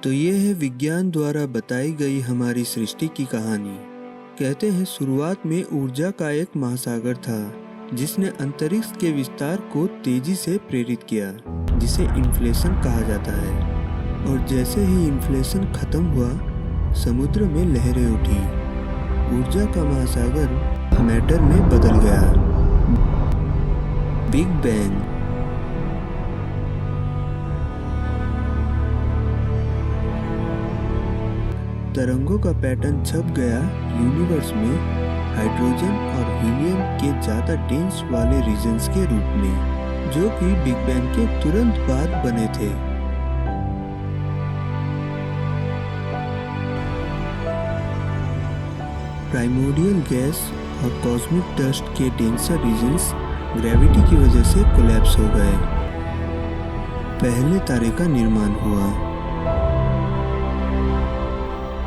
तो ये है विज्ञान द्वारा बताई गई हमारी सृष्टि की कहानी। कहते हैं शुरुआत में ऊर्जा का एक महासागर था जिसने अंतरिक्ष के विस्तार को तेजी से प्रेरित किया, जिसे इन्फ्लेशन कहा जाता है। और जैसे ही इन्फ्लेशन खत्म हुआ, समुद्र में लहरें उठी। ऊर्जा का महासागर मैटर में बदल गया। Big bang. तरंगों का पैटर्न छप गया यूनिवर्स में हाइड्रोजन और हीलियम के ज़्यादा डेंस वाले रीजन्स के रूप में, जो कि बिग बैंग के तुरंत बाद बने थे। प्राइमोर्डियल गैस और कॉस्मिक डस्ट के डेंसर रीजन्स ग्रेविटी की वजह से कोलैप्स हो गए। पहले तारे का निर्माण हुआ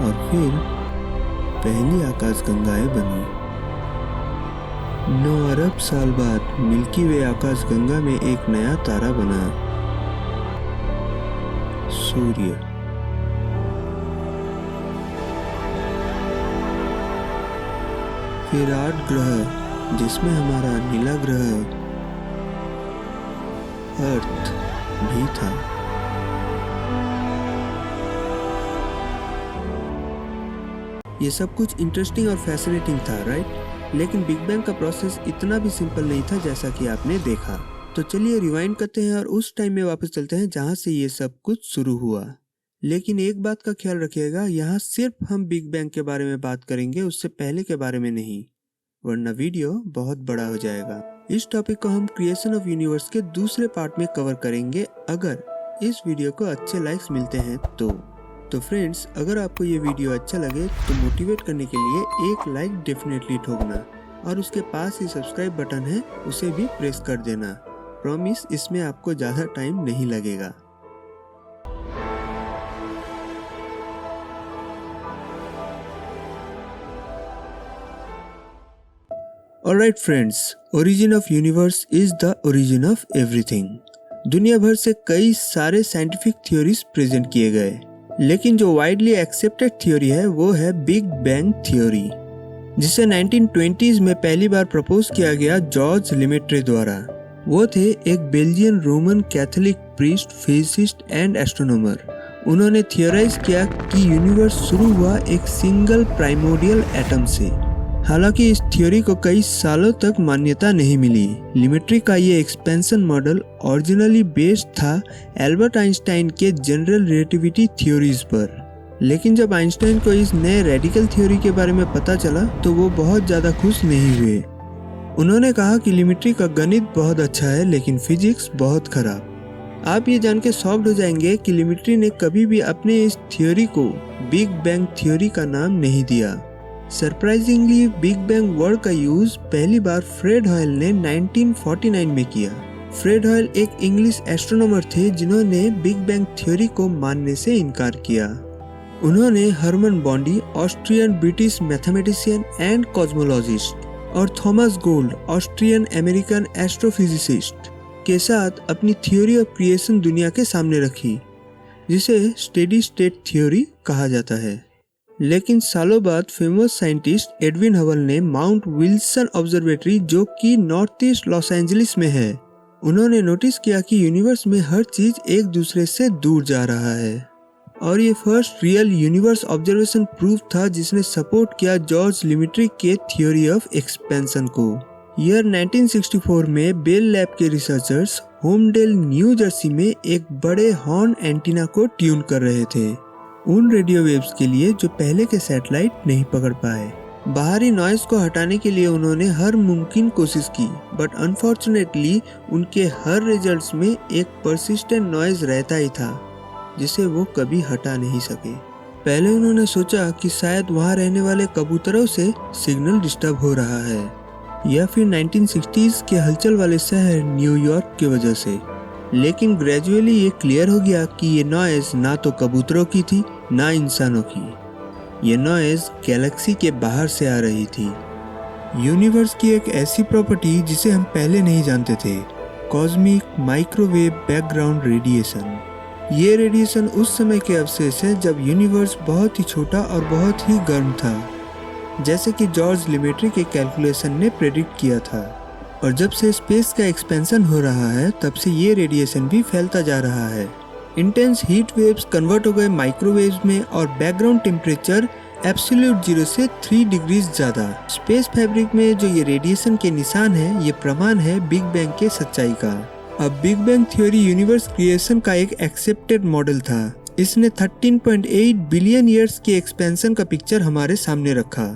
और फिर पहली आकाशगंगाएं बनी। 9 अरब साल बाद मिल्की वे आकाशगंगा में एक नया तारा बना, सूर्य। फिर 8 ग्रह, जिसमें हमारा नीला ग्रह अर्थ भी था। ये सब कुछ इंटरेस्टिंग और फैसिनेटिंग था, राइट? लेकिन बिग बैंग का प्रोसेस इतना भी सिंपल नहीं था जैसा कि आपने देखा। तो चलिए रिवाइंड करते हैं और उस टाइम में वापस चलते हैं जहां से ये सब कुछ शुरू हुआ। लेकिन एक बात का ख्याल रखिएगा, यहाँ सिर्फ हम बिग बैंग के बारे में बात करेंगे, उससे पहले के बारे में नहीं, वरना वीडियो बहुत बड़ा हो जाएगा। इस टॉपिक को हम क्रिएशन ऑफ यूनिवर्स के दूसरे पार्ट में कवर करेंगे, अगर इस वीडियो को अच्छे लाइक्स मिलते हैं तो फ्रेंड्स, अगर आपको ये वीडियो अच्छा लगे तो मोटिवेट करने के लिए एक लाइक डेफिनेटली ठोकना, और उसके पास ही सब्सक्राइब बटन है, उसे भी प्रेस कर देना। प्रॉमिस, इसमें आपको ज़्यादा टाइम नहीं लगेगा। Alright friends, origin of universe is the origin of everything. दुनिया भर से कई सारे साइंटिफिक थ्योरीज प्रेजेंट किए गए, लेकिन जो वाइडली एक्सेप्टेड थ्योरी है वो है बिग बैंग थ्योरी, जिसे 1920s में पहली बार प्रपोज किया गया जॉर्ज लेमेट्रे द्वारा। वो थे एक Belgian Roman Catholic priest, physicist and astronomer. उन्होंने थियोराइज किया कि यूनिवर्स शुरू हुआ एक सिंगल प्राइमोर्डियल एटम से। हालांकि इस थ्योरी को कई सालों तक मान्यता नहीं मिली। लेमेट्रे का ये एक्सपेंशन मॉडल ओरिजिनली बेस्ड था एल्बर्ट आइंस्टाइन के जनरल रिलेटिविटी थ्योरीज पर, लेकिन जब आइंस्टाइन को इस नए रेडिकल थ्योरी के बारे में पता चला तो वो बहुत ज़्यादा खुश नहीं हुए। उन्होंने कहा कि लेमेट्रे का गणित बहुत अच्छा है लेकिन फिजिक्स बहुत खराब। आप ये जान के शॉक्ड हो जाएंगे कि लेमेट्रे ने कभी भी अपने इस थ्योरी को बिग बैंग थ्योरी का नाम नहीं दिया। सरप्राइजिंगली बिग बैंग वर्ड का यूज पहली बार फ्रेड हॉयल ने 1949 में किया। फ्रेड हॉयल एक इंग्लिश एस्ट्रोनॉमर थे जिन्होंने बिग बैंग थ्योरी को मानने से इनकार किया। उन्होंने Hermann Bondi, Austrian British mathematician and cosmologist, और Thomas Gold, Austrian American astrophysicist के साथ अपनी थ्योरी ऑफ क्रिएशन दुनिया के सामने रखी, जिसे स्टेडी स्टेट थ्योरी कहा जाता है। लेकिन सालों बाद फेमस साइंटिस्ट एडविन हबल ने माउंट विल्सन ऑब्जर्वेटरी, जो कि नॉर्थ ईस्ट लॉस एंजलिस में है, उन्होंने नोटिस किया कि यूनिवर्स में हर चीज एक दूसरे से दूर जा रहा है। और ये first real universe observation proof था जिसने सपोर्ट किया जॉर्ज लेमेट्रे के थ्योरी ऑफ एक्सपेंशन को। ईयर 1964 में बेल लैब के रिसर्चर्स होमडेल, न्यू जर्सी में एक बड़े हॉर्न एंटीना को ट्यून कर रहे थे, उन रेडियो वेव्स के लिए जो पहले के सैटेलाइट नहीं पकड़ पाए। बाहरी नॉइज को हटाने के लिए उन्होंने हर मुमकिन कोशिश की, बट अनफॉर्चुनेटली उनके हर रिजल्ट्स में एक परसिस्टेंट नॉइज रहता ही था जिसे वो कभी हटा नहीं सके। पहले उन्होंने सोचा कि शायद वहाँ रहने वाले कबूतरों से सिग्नल डिस्टर्ब हो रहा है, या फिर 1960s के हलचल वाले शहर न्यूयॉर्क की वजह से। लेकिन ग्रेजुअली ये क्लियर हो गया कि ये नॉइज ना तो कबूतरों की थी ना इंसानों की। ये नॉइज गैलेक्सी के बाहर से आ रही थी। यूनिवर्स की एक ऐसी प्रॉपर्टी जिसे हम पहले नहीं जानते थे, कॉस्मिक माइक्रोवेव बैकग्राउंड रेडिएशन। ये रेडिएशन उस समय के अवशेष है जब यूनिवर्स बहुत ही छोटा और बहुत ही गर्म था, जैसे कि जॉर्ज लेमेट्री के कैलकुलेशन ने प्रेडिक्ट किया था। और जब से स्पेस का एक्सपेंशन हो रहा है तब से ये रेडिएशन भी फैलता जा रहा है। इंटेंस हीट वेव्स कन्वर्ट हो गए माइक्रोवेव्स में और बैकग्राउंड टेम्परेचर एब्सोल्यूट 0 से 3 डिग्रीज ज़्यादा। स्पेस फैब्रिक में जो ये रेडिएशन के निशान है, ये प्रमाण है बिग बैंग के सच्चाई का। अब big bang theory universe creation का एक एक्सेप्टेड मॉडल था। इसने 13.8 बिलियन ईयर्स के एक्सपेंशन का पिक्चर हमारे सामने रखा।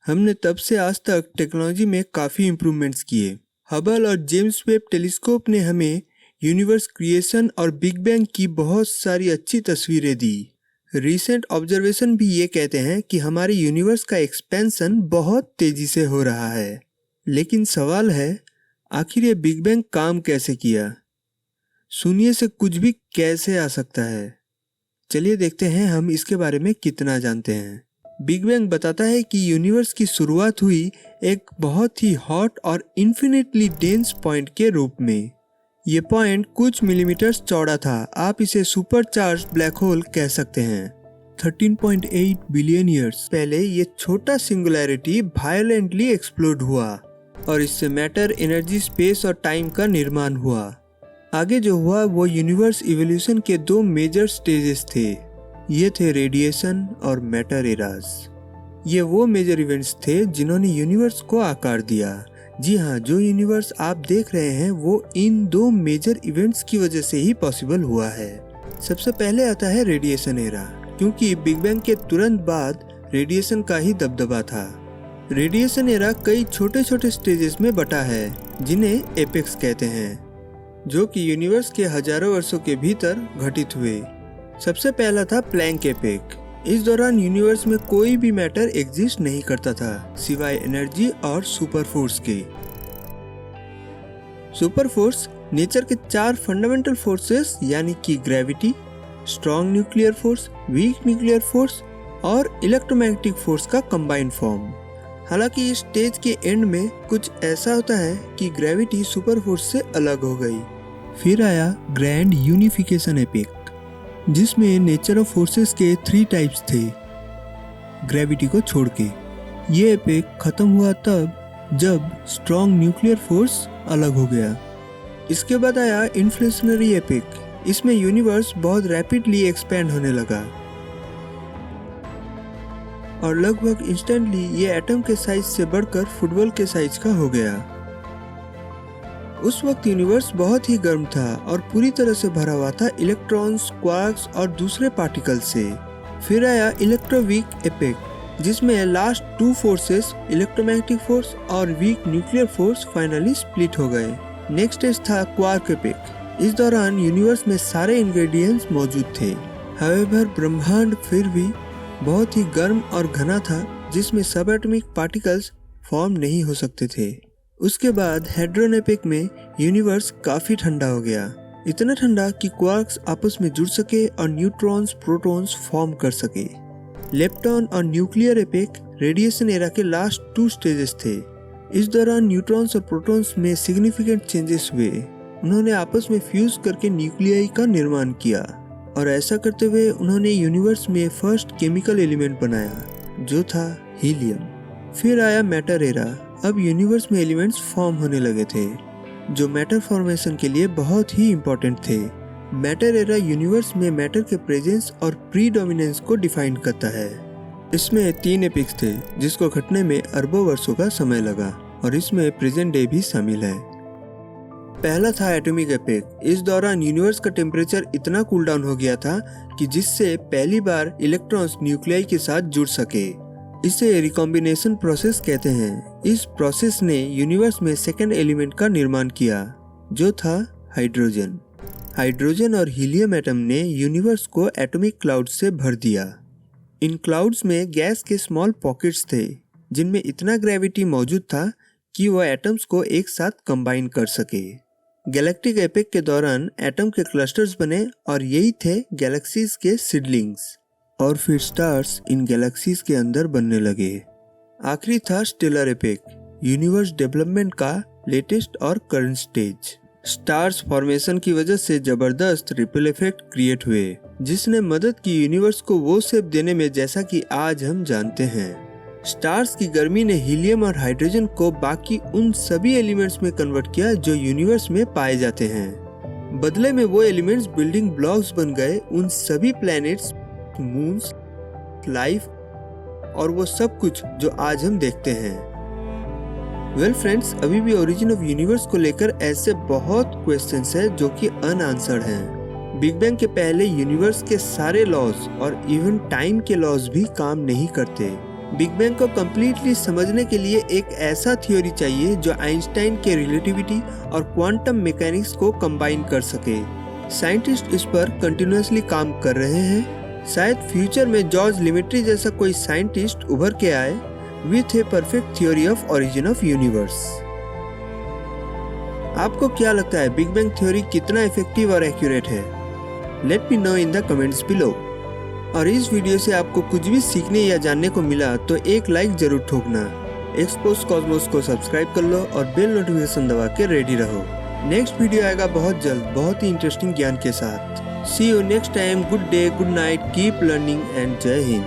हमने तब से आज तक टेक्नोलॉजी में काफ़ी इम्प्रूवमेंट्स किए। हबल और जेम्स वेब टेलीस्कोप ने हमें यूनिवर्स क्रिएशन और बिग बैंग की बहुत सारी अच्छी तस्वीरें दी। रीसेंट ऑब्जर्वेशन भी ये कहते हैं कि हमारे यूनिवर्स का एक्सपेंशन बहुत तेज़ी से हो रहा है। लेकिन सवाल है, आखिर ये बिग बैंग काम कैसे किया? शून्य से कुछ भी कैसे आ सकता है? चलिए देखते हैं हम इसके बारे में कितना जानते हैं। बिग बैंग बताता है कि यूनिवर्स की शुरुआत हुई एक बहुत ही हॉट और इन्फिनिटली डेंस पॉइंट के रूप में। ये पॉइंट कुछ मिलीमीटर्स चौड़ा था। आप इसे सुपर चार्ज ब्लैक होल कह सकते हैं। 13.8 बिलियन ईयर्स पहले ये छोटा सिंगुलैरिटी वायलेंटली एक्सप्लोड हुआ और इससे मैटर, एनर्जी, स्पेस और टाइम का निर्माण हुआ। आगे जो हुआ वो यूनिवर्स इवोल्यूशन के 2 मेजर स्टेजेस थे। ये थे रेडिएशन और मैटर एराज। ये वो मेजर इवेंट्स थे जिन्होंने यूनिवर्स को आकार दिया। जी हाँ, जो यूनिवर्स आप देख रहे हैं वो इन 2 मेजर इवेंट्स की वजह से ही पॉसिबल हुआ है। सबसे पहले आता है रेडिएशन एरा, क्योंकि बिग बैंग के तुरंत बाद रेडिएशन का ही दबदबा था। रेडिएशन एरा कई छोटे छोटे स्टेजेस में बटा है जिन्हें एपेक्स कहते हैं, जो कि यूनिवर्स के हजारों वर्षों के भीतर घटित हुए। सबसे पहला था प्लैंक एपेक। इस दौरान यूनिवर्स में कोई भी मैटर एग्जिस्ट नहीं करता था सिवाय एनर्जी और सुपर फोर्स के। सुपर फोर्स नेचर के 4 फंडामेंटल फोर्सेस यानी कि gravity, strong nuclear force, weak nuclear force और इलेक्ट्रोमैग्नेटिक फोर्स का कंबाइंड फॉर्म। हालांकि इस स्टेज के एंड में कुछ ऐसा होता है कि ग्रेविटी सुपर फोर्स से अलग हो गई। फिर आया ग्रैंड यूनिफिकेशन एपिक, जिसमें नेचर ऑफ फोर्सेस के 3 टाइप्स थे ग्रेविटी को छोड़ के। ये एपिक खत्म हुआ तब जब स्ट्रॉन्ग न्यूक्लियर फोर्स अलग हो गया। इसके बाद आया इन्फ्लेशनरी एपिक। इसमें यूनिवर्स बहुत रैपिडली एक्सपैंड होने लगा और लगभग इंस्टेंटली ये एटम के साइज से बढ़कर फुटबॉल के साइज का हो गया। उस वक्त यूनिवर्स बहुत ही गर्म था और पूरी तरह से भरा हुआ था इलेक्ट्रॉन्स, क्वार्क्स और दूसरे पार्टिकल से। फिर आया इलेक्ट्रोवीक एपिक, जिसमें लास्ट 2 फोर्सेस इलेक्ट्रोमैग्नेटिक फोर्स और weak nuclear force finally split हो गए। नेक्स्ट स्टेज था क्वार्क एपिक। इस दौरान यूनिवर्स में सारे इंग्रेडिएंट्स मौजूद थे। हाउएवर ब्रह्मांड फिर भी बहुत ही गर्म और घना था, जिसमें सब एटॉमिक पार्टिकल्स फॉर्म नहीं हो सकते थे। उसके बाद हेड्रोन एपिक में यूनिवर्स काफी ठंडा हो गया, इतना ठंडा कि क्वार्क्स आपस में जुड़ सके और न्यूट्रॉन्स, प्रोटॉन्स फॉर्म कर सके। लेप्टॉन और न्यूक्लियर एपिक रेडिएशन एरा के लास्ट 2 स्टेजेस थे। इस दौरान न्यूट्रॉन्स और प्रोटॉन्स में सिग्निफिकेंट चेंजेस हुए। उन्होंने आपस में फ्यूज करके न्यूक्लियाई का निर्माण किया और ऐसा करते हुए उन्होंने यूनिवर्स में फर्स्ट केमिकल एलिमेंट बनाया, जो था हीलियम। फिर आया मैटर एरा। अब यूनिवर्स में एलिमेंट्स फॉर्म होने लगे थे, जो मैटर फॉर्मेशन के लिए बहुत ही इम्पोर्टेंट थे। मैटर एरा यूनिवर्स में मैटर के प्रेजेंस और प्रीडोमिनेंस को डिफाइन करता है। इसमें 3 एपिक्स थे, जिसको घटने में अरबों वर्षों का समय लगा और इसमें प्रेजेंट डे भी शामिल है। पहला था एटॉमिक एपिक। इस दौरान यूनिवर्स का टेम्परेचर इतना कूल डाउन हो गया था कि जिससे पहली बार इलेक्ट्रॉन्स न्यूक्लियाई के साथ जुड़ सके। इसे रिकॉम्बिनेशन प्रोसेस कहते हैं। इस प्रोसेस ने यूनिवर्स में सेकेंड एलिमेंट का निर्माण किया, जो था हाइड्रोजन। हाइड्रोजन और हीलियम एटम ने यूनिवर्स को एटॉमिक क्लाउड्स से भर दिया। इन क्लाउड्स में गैस के स्मॉल पॉकेट्स थे, जिनमें इतना ग्रेविटी मौजूद था कि वह एटम्स को एक साथ कंबाइन कर सके। गैलेक्टिक एपिक के दौरान एटम के क्लस्टर्स बने और यही थे गैलेक्सीज के सीडलिंग्स। और फिर स्टार्स इन गैलेक्सीज के अंदर बनने लगे। आखिरी था स्टेलर एपेक, यूनिवर्स डेवलपमेंट का लेटेस्ट और करंट स्टेज। स्टार्स फॉर्मेशन की वजह से जबरदस्त रिपल इफेक्ट क्रिएट हुए, जिसने मदद की यूनिवर्स को वो शेप देने में जैसा कि आज हम जानते हैं। स्टार्स की गर्मी ने हीलियम और हाइड्रोजन को बाकी उन सभी एलिमेंट्स में कन्वर्ट किया जो यूनिवर्स में पाए जाते हैं। बदले में वो एलिमेंट्स बिल्डिंग ब्लॉक्स बन गए उन सभी प्लैनेट्स, मून्स, लाइफ और वो सब कुछ जो आज हम देखते हैं। वेल फ्रेंड्स, अभी भी ओरिजिन ऑफ यूनिवर्स को लेकर ऐसे बहुत क्वेश्चंस हैं जो कि अनआंसर्ड हैं। बिग बैंग के पहले यूनिवर्स के सारे लॉज और इवन टाइम के लॉज भी काम नहीं करते। बिग बैंग को कम्प्लीटली समझने के लिए एक ऐसा थ्योरी चाहिए जो आइंस्टाइन के रिलेटिविटी और क्वांटम मैकेनिक्स को कंबाइन कर सके। साइंटिस्ट इस पर कंटिन्यूअसली काम कर रहे हैं। शायद फ्यूचर में जॉर्ज लिमेट्री जैसा कोई साइंटिस्ट उभर के आए with a perfect theory of origin of universe. आपको क्या लगता है, बिग बैंग थ्योरी कितना इफेक्टिव और एक्यूरेट है? Let me know in the comments below. और इस वीडियो से आपको कुछ भी सीखने या जानने को मिला तो एक लाइक जरूर ठोकना। एक्सपोज कॉस्मोस को सब्सक्राइब कर लो और बेल नोटिफिकेशन दबा के रेडी रहो। नेक्स्ट वीडियो आएगा बहुत जल्द, बहुत ही इंटरेस्टिंग ज्ञान के साथ। See you next time. Good day, good night, keep learning and Jai Hind.